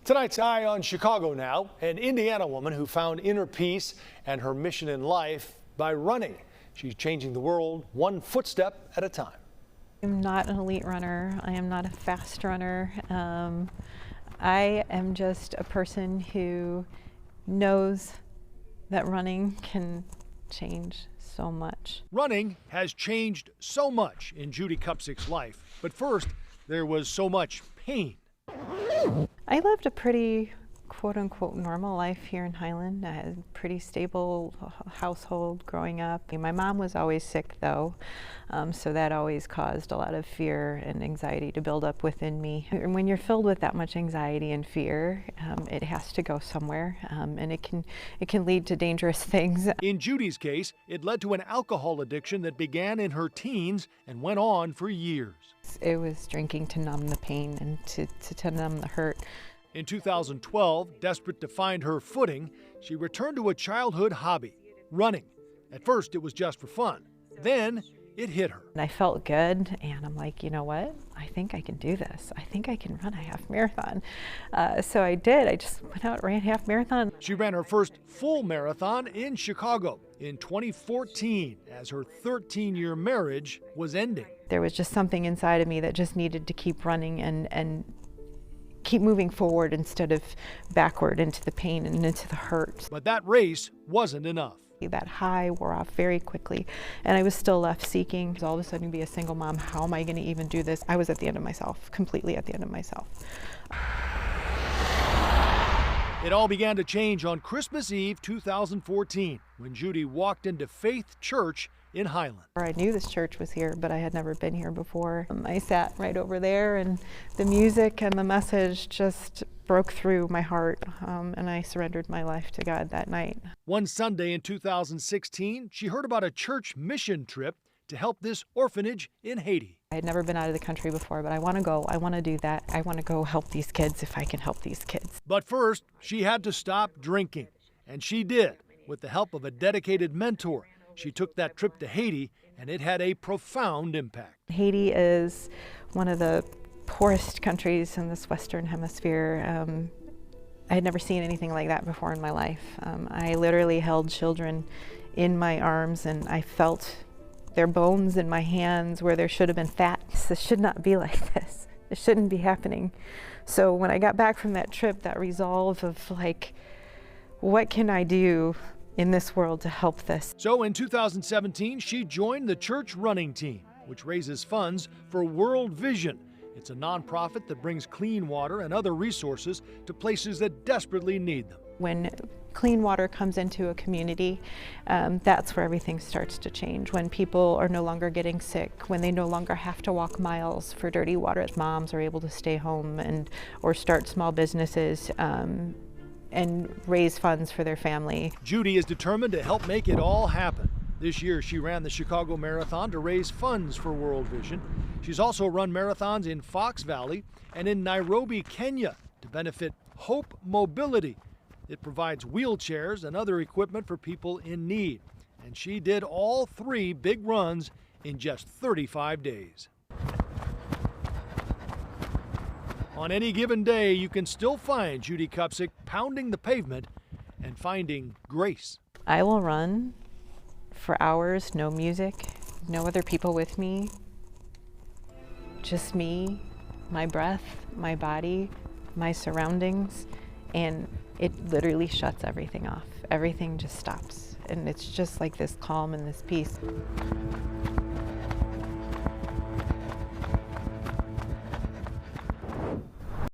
Tonight's Eye on Chicago now, an Indiana woman who found inner peace and her mission in life by running. She's changing the world one footstep at a time. I'm not an elite runner. I am not a fast runner. I am just a person who knows that running can change so much. Running has changed so much in Judy Kupcik's life, but first there was so much pain. I lived a pretty quote-unquote normal life here in Highland. I had a pretty stable household growing up. My mom was always sick though, so that always caused a lot of fear and anxiety to build up within me. And when you're filled with that much anxiety and fear, it has to go somewhere, and it can lead to dangerous things. In Judy's case, it led to an alcohol addiction that began in her teens and went on for years. It was drinking to numb the pain and to numb the hurt. In 2012, desperate to find her footing, she returned to a childhood hobby, running. At first, it was just for fun. Then, it hit her. And I felt good, and I'm like, you know what? I think I can do this. I think I can run a half marathon. So I did. I just went out and ran a half marathon. She ran her first full marathon in Chicago in 2014 as her 13-year marriage was ending. There was just something inside of me that just needed to keep running and keep moving forward instead of backward into the pain and into the hurt. But that race wasn't enough. That high wore off very quickly, and I was still left seeking. All of a sudden, be a single mom, how am I going to even do this? I was at the end of myself, completely at the end of myself. It all began to change on Christmas Eve 2014 when Judy walked into Faith Church in Highland. I knew this church was here, but I had never been here before. I sat right over there, and the music and the message just broke through my heart, and I surrendered my life to God that night. One Sunday in 2016, she heard about a church mission trip to help this orphanage in Haiti. I had never been out of the country before, but I want to go. I want to do that. I want to go help these kids if I can help these kids. But first, she had to stop drinking, and she did, with the help of a dedicated mentor. She took that trip to Haiti, and it had a profound impact. Haiti is one of the poorest countries in this Western Hemisphere. I had never seen anything like that before in my life. I literally held children in my arms, and I felt their bones in my hands where there should have been fat. This should not be like this. It shouldn't be happening. So when I got back from that trip, that resolve of like, what can I do in this world to help this? So in 2017, she joined the church running team, which raises funds for World Vision. It's a nonprofit that brings clean water and other resources to places that desperately need them. When clean water comes into a community, that's where everything starts to change. When people are no longer getting sick, when they no longer have to walk miles for dirty water, moms are able to stay home or start small businesses and raise funds for their family. Judy is determined to help make it all happen. This year, she ran the Chicago Marathon to raise funds for World Vision. She's also run marathons in Fox Valley and in Nairobi, Kenya, to benefit Hope Mobility. It provides wheelchairs and other equipment for people in need. And she did all 3 big runs in just 35 days. On any given day, you can still find Judy Kupcik pounding the pavement and finding grace. I will run for hours, no music, no other people with me, just me, my breath, my body, my surroundings, and it literally shuts everything off. Everything just stops, and it's just like this calm and this peace.